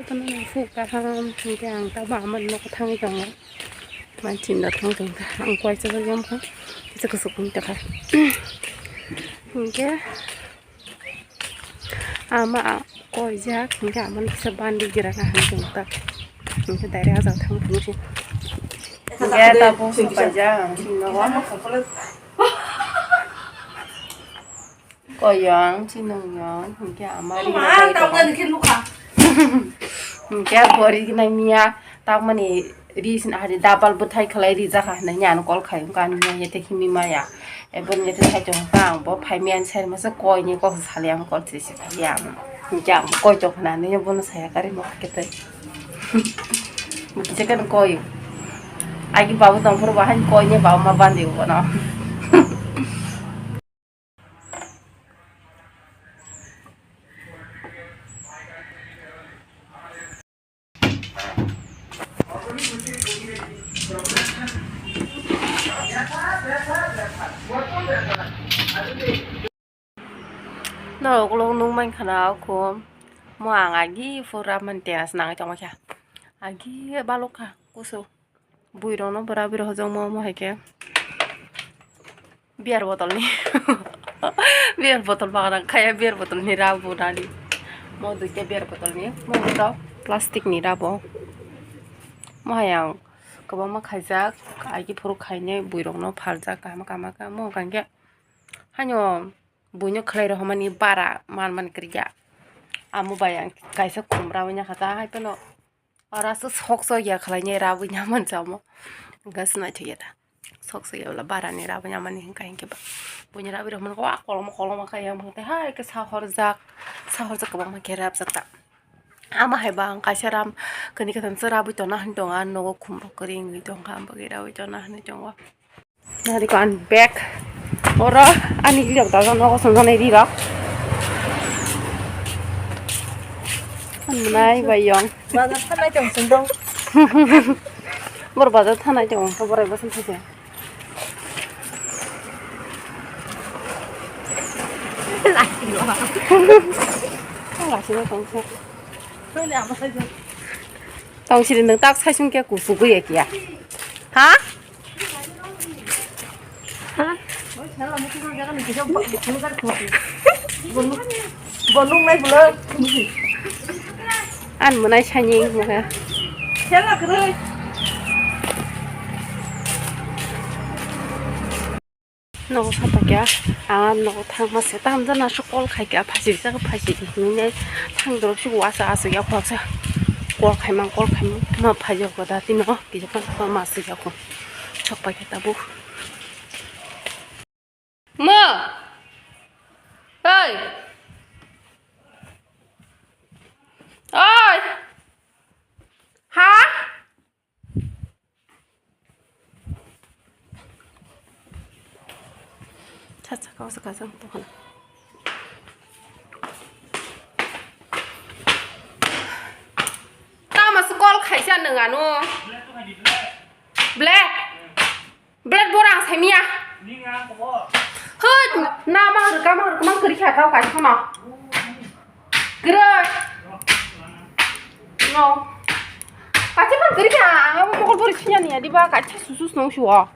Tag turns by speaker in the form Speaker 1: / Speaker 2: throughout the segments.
Speaker 1: Tao phụ cả ham thì cái hàng tao bảo mình nó có thăng trong đó mà chỉnh được thăng trong hàng quay cho nó giống không cái sự cũng được hay cái mà coi giác cái mình sẽ ban đi ra hàng trong ta cái đại ra giao thông cũng chứ cái tao cũng sẽ phải ra chỉnh nó quá coi dạng chỉnh nó dạng cái mà đi ra tao cái lúc à cái body cái này mía tao mà này reason ada double betai khalai ri jaka na nyan kol khai kan nya yete khimi maya ebon yete thai chong kang bo phaimian sai ma sa koi ni ko saliam ko chi si yam jam koi chok na ne bon sa kari mo kete mesti kan koi agi babu tam phur bahan koi ni babu ma bandi ko na nó cũng nung man khana ko mo ang agi fura man tias nang chong kha agi balok kha kuso buiro no barabir ho jong mo heke biar botol ni biar botol bagana khaya biar botol ni rabu dali mo du ke biar botol ni mo do plastic ni rabo mo yang ko ma khaijak agi furu khaine buiro no phalja kama kama ka mo kangge hanyo buino khlai ro hamani bara man kriya amu bayang kaisa kumra wanya khata hai peno ora su sokso ya khlai ra bu nyaman chamo gasna chiyata sokso ya la bara ni ra bu nyaman hin kain ke ba bunya ra bi ro man ko kolom kaya mangte hai ke sahor jak ko ma kerap sakta ama hai bang kasaram kani ka tan sara bu to na hin donga no khumro kring ni dong kham ba ge ra wi to na ni jongwa na di kan back ora ani liok ta no ko son nei di ra này vậy dọn
Speaker 2: mà nó thân này trồng sừng đông
Speaker 1: bữa bà tôi thân này trồng không bữa bữa xin thế
Speaker 2: lại gì nữa hả
Speaker 1: không là xin đồng xe
Speaker 2: tôi làm mà
Speaker 1: đồng sĩ đừng tác sai xuống cái củ sủ cái gì kìa hả
Speaker 2: nó là một cái con cái trong bụng nó rất khổ buồn lúc này buồn lên
Speaker 1: ăn bữa nay sai nhìn một cái
Speaker 2: thế là cái đây
Speaker 1: nó sao ta kìa nó thằng mà sẽ tam dân là số con khai kìa phải gì sao phải gì thì những cái thằng đó số quá sao sự giáo khoa sao con khai mang mà phải giáo khoa thì nó cái giáo khoa mà sự giáo khoa chọc bài cái tabu mơ ơi ơi hả chắc có sự cái tôi hả tao mà school khai ra nữa à nó black bố đang thấy mía hơi nào mà được cái mà mang cười tao cái không mà 그래 같이 만 그렇게 안 먹을 버리 치냐니 디바 같이 수수 너무 쉬워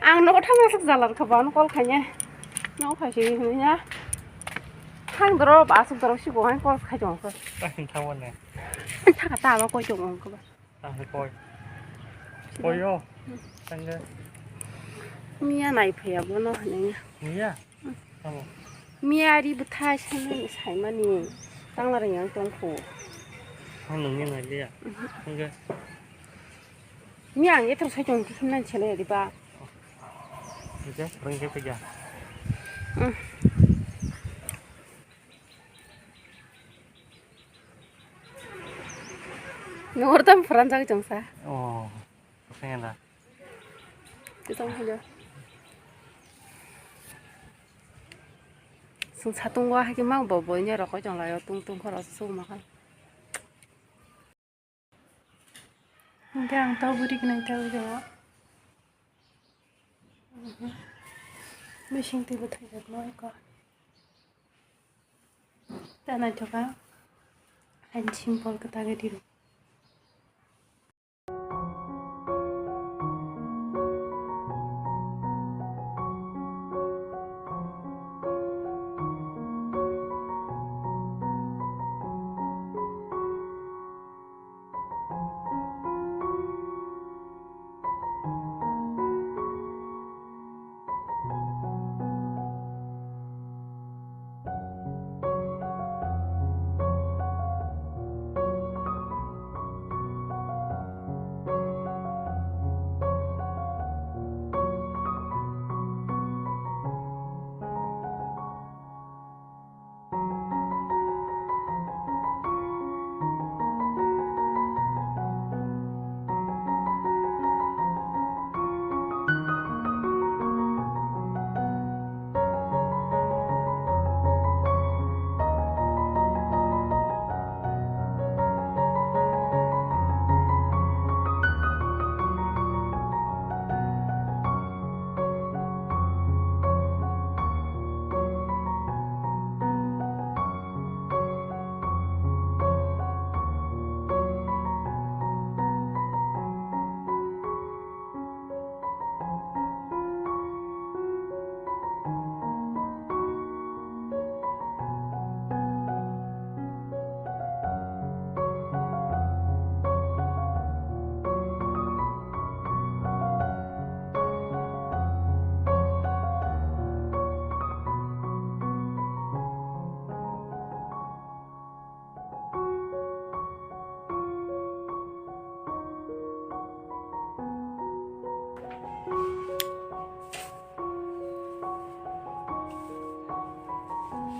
Speaker 1: 안 너가 타면서 잘라 가봐 너 꼴카냐 너 다시 그냥 탕 들어 마스 들어 쉬고 한 꼴 가져 거
Speaker 3: Anh thao anh nè,
Speaker 1: 차가 따와 꼴 좀 거 봐
Speaker 3: tao phải coi vô, anh ơi,
Speaker 1: 미야 나이프야 뭐너 하냐
Speaker 3: mía, không,
Speaker 1: 미야리부터 하시는 살만이 땅나랑 양정포
Speaker 3: không đừng như này đi à, anh ơi,
Speaker 1: 미양 얘들 사정 힘난 쟤네 디바
Speaker 3: ok, bring cái bây giờ,
Speaker 1: 너르단 불안장이 정사
Speaker 3: ồ, xem là,
Speaker 1: 죄송해요 송 사동과 하기만 뭐 뭐냐라고 정라요 뚱뚱 걸어서 소마가 그냥 더블이긴 해요 미싱 때부터 이제 뭐할까 따나 저가 한 심벌 그 땅에 뒤로.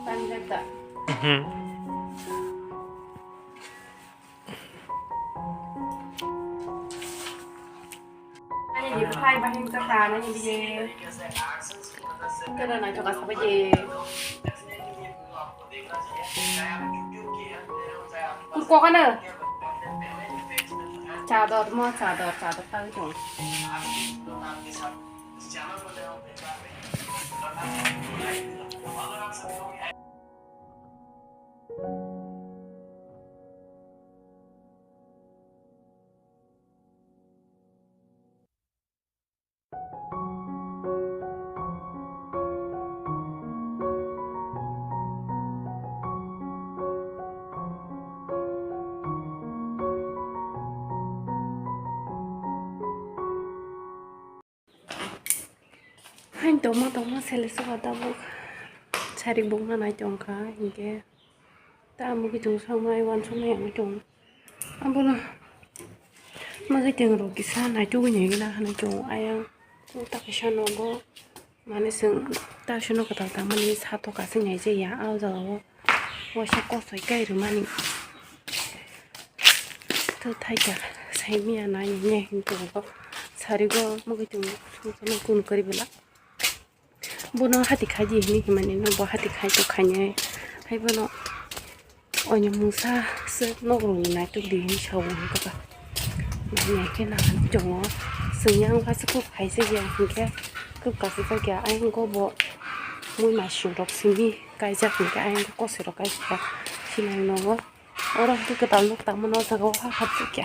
Speaker 1: 딴 됐다. Nãy giờ hai ba em cho thà nó như bây giờ cái đó này cho cả sao bây giờ cũng có cái nữa trà đọt tao chồng 한 도마 셀레스 가다 보고 자리 봉나 나이 정가 이게 따무기 정상마이 완성의 양종 한번은 mà cái trường rồi cái sao này chú nhỉ cái là này chung ai ăn cũng ta cái sao nó có mà nó sừng ta sao nó cái tao mà đi sao to cả sinh nhảy chơi giá ao giờ và sao có sợi cây rồi mà nè tôi thấy cả say mía này nhẹ hình tượng có 사리고 뭐가 좀 손으로 군 거리불라 뭐너 하디 가지 니 희만이는 뭐 하디 가지 또 가냐 해보노 어느 무사 스 노그로나 또 리인 샤워 거가 많이 cái nào chồng sự nhân và sức khỏe hay sẽ dạng cái cả sự phải cái anh có bộ mũi mà sụt độc sinh đi cái chắc cái anh có sụt độc cái gì khi này nó ở đây cái tàu lúc tàu nó sẽ có hấp sự kia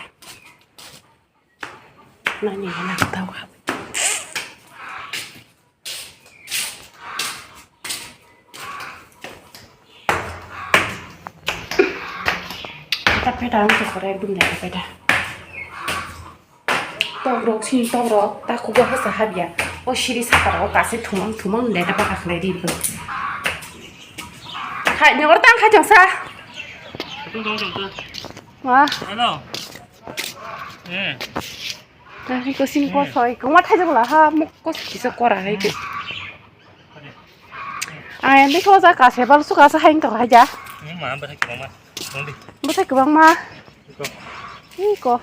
Speaker 1: nó như thế nào tàu hấp ta phải đào cho khỏi đun lại phải đào tàu xin tàu ta cũng có hết sự hấp dẫn ở 시리 사다가 가서 도망 내려봐 그래 리브 가 이거 땅 가져서 와
Speaker 3: 알아 예
Speaker 1: 나 이거 신고 서이 그만 타져라 하 먹고 기서 거라 이거 아 근데 거자 가서 발수 가서 하인 거 하자
Speaker 3: mà anh phải cái bằng mà không đi
Speaker 1: 뭐 살 그방 마 이거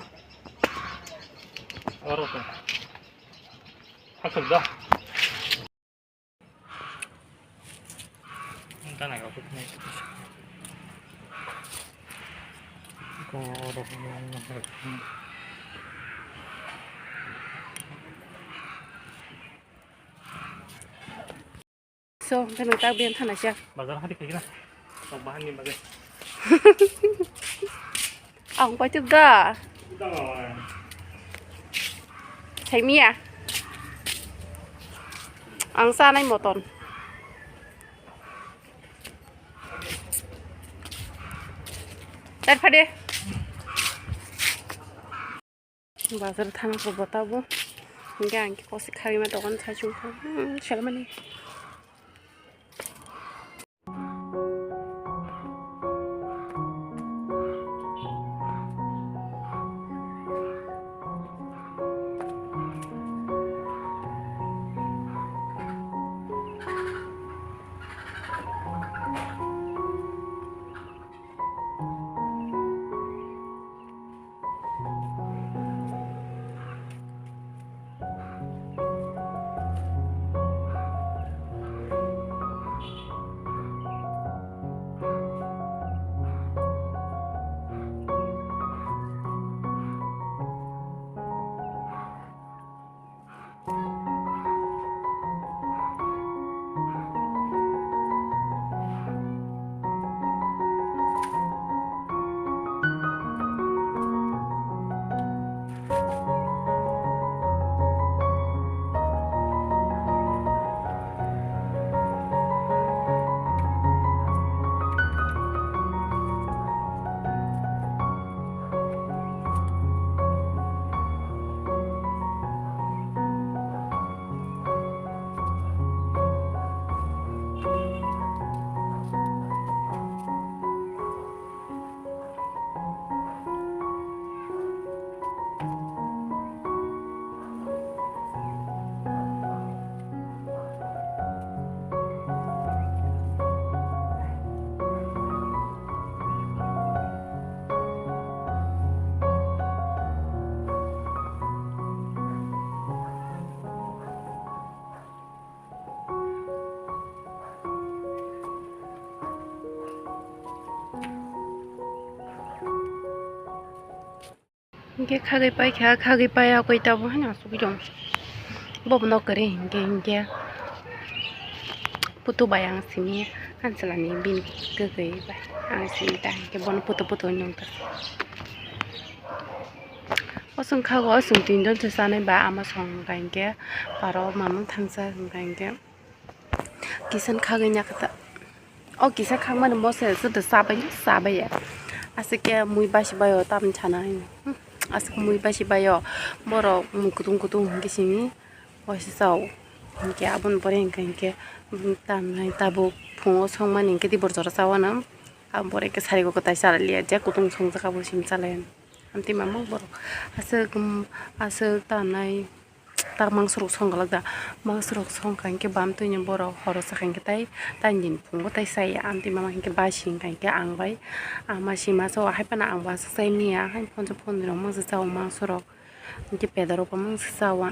Speaker 3: 알았어 학습다 일단 내가 그렇게 이거 So, cái người ta biên thân là chưa? Bà ra hết đi cái đó. Còn 3.000 bà kia.
Speaker 1: 엉 빠졌다.
Speaker 3: 이따가 와요.
Speaker 1: 재미야. 엉 싸나이 못돈. 빨리. 바자르 타는 거 보다고. 이게 안기 꼬시카리만 도건 사준 거. 샬마니. 이게 가게 빠이 하고 있다고 하냐 소리좀 뭐 그래 이게 putu bayang sini kan selani bin ke bay ang sini ta ke bon putu nyong ta osung khago osung tin don se sane ba ama song kan ke paro mamang thangsa kan ke kisan khage nya kata o kisa khang man mo se su de sa ba ya asike mui ba shi ba yo tam chana asike mui ba shi ba yo moro kudung gisini wasisau 이게 아본 버리니까 이게 땀이 따보 붕어 성만 인게 디버저라 싸워는 안 버리게 사리고 그 다시 살리야 제 고동 성자가 보심 살래 한티만 먹어 아스 따나이 딱 망스럽 성갈다 망스럽 성가 이게 밤뜨니 버러 허러서 한게 따이 단진 붕어 따이 사이 한티만 이게 바신가 이게 안 바이 아마시마서 할바나 안 와서 사이미야 한 번째 폰으로 먹서 싸워 망스럽 이게 배달로 보면 싸워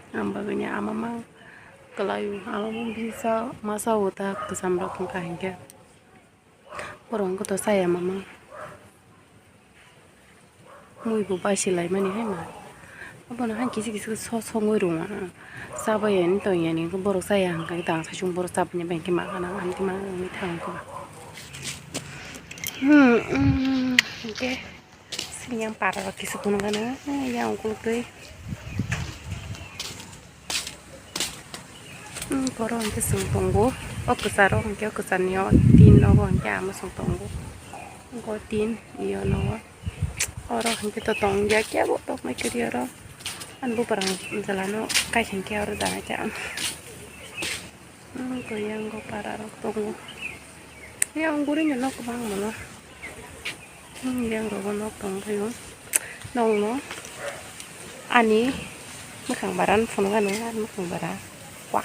Speaker 1: 안 baganya amama kelayu alamun bisa masa uta kesambrak kahingga borong ko to saya mama mui bu ba silai mani hai ma abona han kisi so ngoi ruma sabayen to yani ko borok saya hang kai tang sa chung borok sabnya bengki ma kana anti ma ni thang ko oke sinyang para kisi kuno kana yang ko tuh 버러 한테 송동고 엊그사로 한게 엊그사니요 딘 넣어 한게 아무 송동고 이거 딘 이어 넣어 어러 한게 또 동자 깨고 또 mấy cái điều đó anh bố bảo giờ là nó cái hàng keo rồi đã chạm cái yang có para rồi tung yang bố đi nhận nó có bằng mà nó yang rồi nó tung thấy không nông nó anh ấy mất hàng baran phun cái nữa anh mất hàng baran quạt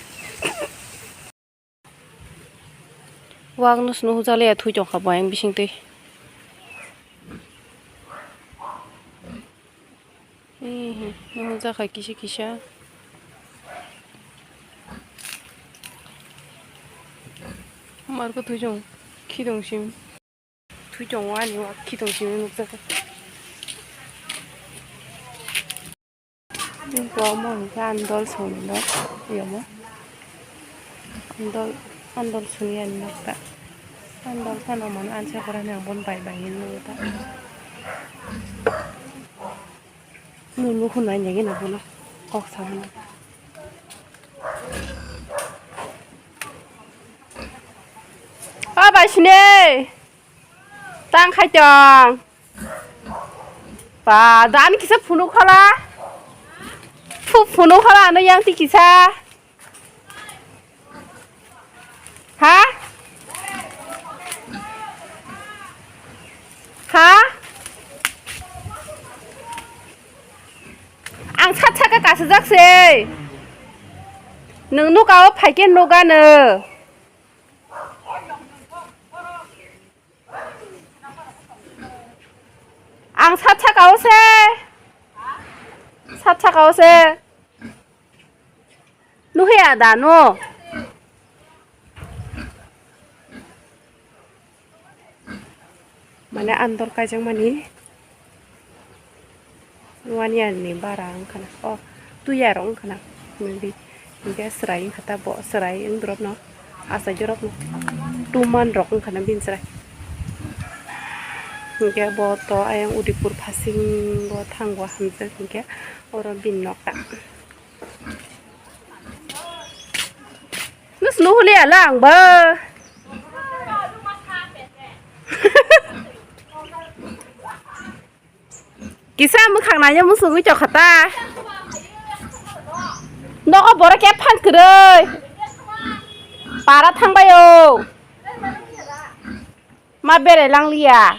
Speaker 1: wang nus nu jale ya thui jong kha bayang bising te nu ja kha kisha mar ko thui jong khi dong sim thui jong wa ni wa khi dong sim nu ja nhưng có một gan đol sồn đó hiểu không ăn đol sồn ăn nóc ta ăn đol sao nó món ăn sẽ có ra nào bốn bảy bảy nghìn luôn ta 누누 혼난 얘기 나보나 꼭 사는. 맛있네. 땅 칼정. 봐, 나는 기사 분홍하라. 푹 분홍하라 너 양띠 기사. 하? 하? 앙 차차가 가서 작세. 능노가 팔겐 노가는. 앙 사차가 오세. 사차가 오세. 누해야 나 노. Mana antor kajang mani wanian ni barang kana oh tu ya rong kana maybe dia serai kata bo serai eng drop no asa jorop no tuman rok kana bin serai dia bo to ayang udipur passing bo thangwa hamse dia orang bin nok ta nus nu le lang ba 기사 뭐 강나냐 무슨 의적 같다. 너가 뭐라 개판 그래. 바라 탕봐요. 마베레 랑리야.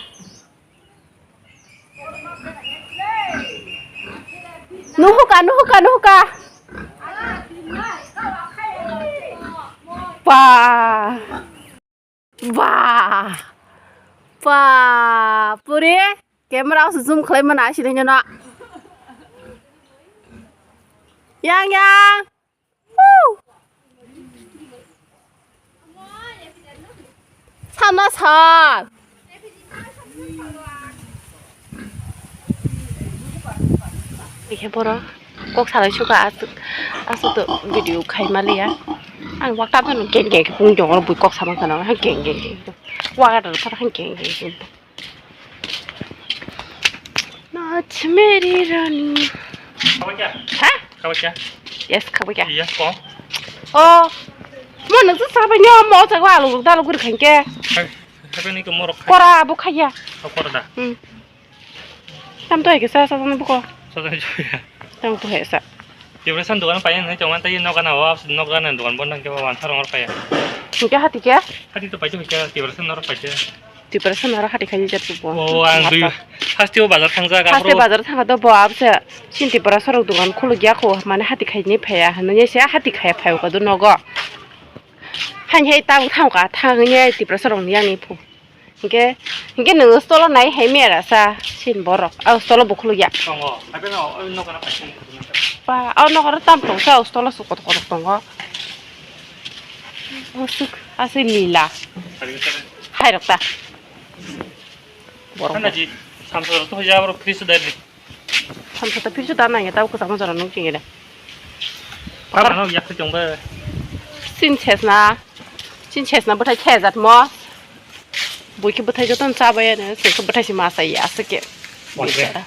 Speaker 1: 누후가. 와, 뿌리? Camera zoom claim mana sih dengan nak? Yang. Sana san. Ini pura. Kok salah juga asu tu video kai Malaysia. An waktu apa nu geng pungjong orang buat kok sama kana han geng. Waktu apa han geng. 아침에리 라니.
Speaker 3: 가볼게.
Speaker 1: 하?
Speaker 3: 가볼게.
Speaker 1: 예스 가볼게.
Speaker 3: iya kok.
Speaker 1: 뭐 너도 사바냐 뭐 저거 알고 달고 그렇게 한게.
Speaker 3: 해변이 그 뭐로
Speaker 1: 꼬라 보카야.
Speaker 3: 꼬라다.
Speaker 1: 응. tam도 이게 사서는 보고.
Speaker 3: 사전 줘야.
Speaker 1: tam도 해서.
Speaker 3: 이번에 산 도가는 빠이는 해 정말 따이 너가 나와 너가는 도간 본당 게 완사랑 할 빠야.
Speaker 1: 이게 하디게?
Speaker 3: 하디도 빠이죠 이게 이번에 산 너로 빠이죠.
Speaker 1: 뒤버서 나라 하디 가지 잡고.
Speaker 3: 안 그. 하스티오 바जार 상자가
Speaker 1: 하스티 바जार 상가도 뭐 앞서 신티 버라 서로 두간 콜로기하고 만에 하디 가지니 패야 하는 예시 하디 가야 패고도 너거 한해 따고 타고가 타그니 뒤버라 서로 니야니 푸 이게 너 솔로 나이 해미라사 신 버럭 아 솔로 보콜로기야
Speaker 3: 거 하변은 너가나 빠이는
Speaker 1: 봐 너가라 땀통사 솔로 쏘고 거덕던거 아스 릴라 하이럭다
Speaker 3: 하나지 삼서로 또 잡으러 크리스 다리
Speaker 1: 삼서도 필수도 안 나겠다 그 삼서로 농증이래
Speaker 3: 바로 약속 정도
Speaker 1: 신체스나 부터 체자 뭐 뭐이렇게 부터 줬던 잡아야 돼 그 부터 마사야 스게
Speaker 3: 맞아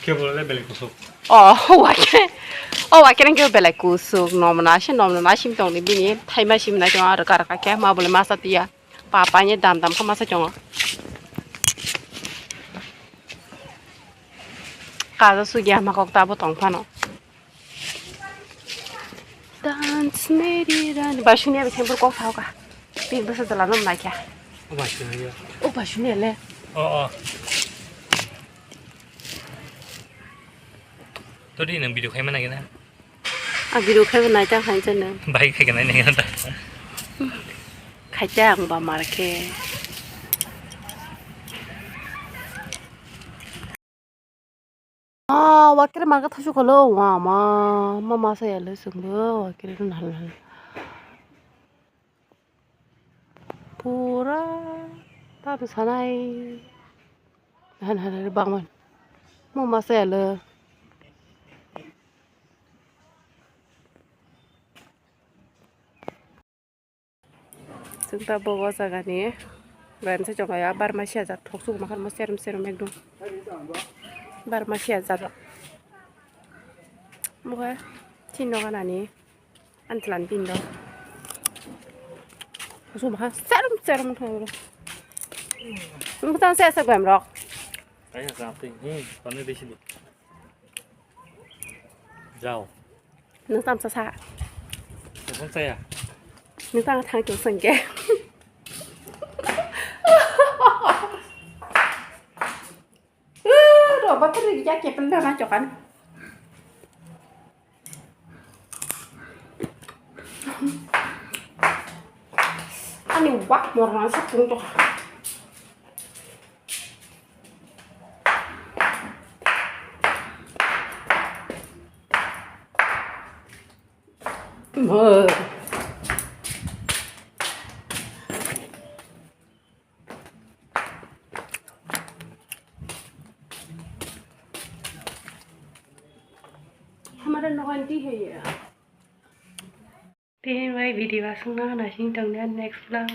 Speaker 3: 개벌레 벨고소
Speaker 1: 와케는 게 벨고소 너무나 심동이 비니 타이마심나 좀 알아가게 마블 마사티야 파파니 담담 카마사 좀 가서 수기야 막 걷다보 동파노 단스 메리라니 바슈니야 템플 꼭 사오가 빙버서 달라 놈 나이야
Speaker 3: 맛있네
Speaker 1: 바슈니야래
Speaker 3: 또리는 비디오 khai 만나긴 해
Speaker 1: 비디오 khai 만나자 한전은
Speaker 3: 바이 khai cái này này hơn ta
Speaker 1: 가장 봐 말게 와키를 말가 타주 걸어 마마서 열렸어 뭐 와키를 날날 보라 다도 사나이 하나를 방문 마마서 열려 chúng ta 보고 사가니 렌즈 정아야 바르마시아자 톡수 마칸 뭐 세rum세rum 맥동 바르마시아자 뭐가 진노가 나니 안틀란 빈다 무슨 막 세름세름 하고 무슨 세서 감럭
Speaker 3: Đấy là rào tình còn nơi đây xin được rào
Speaker 1: nước tăm xa xa
Speaker 3: được con xe à
Speaker 1: nước tăm thang kiểu sừng kẹ rồi bắt cái giá chẹp lên ra cho anh anh đừng quắt một nó sắp xuống cho mờ Hãy subscribe cho kênh Ghiền Mì Gõ để không bỏ lỡ những video hấp dẫn next vlog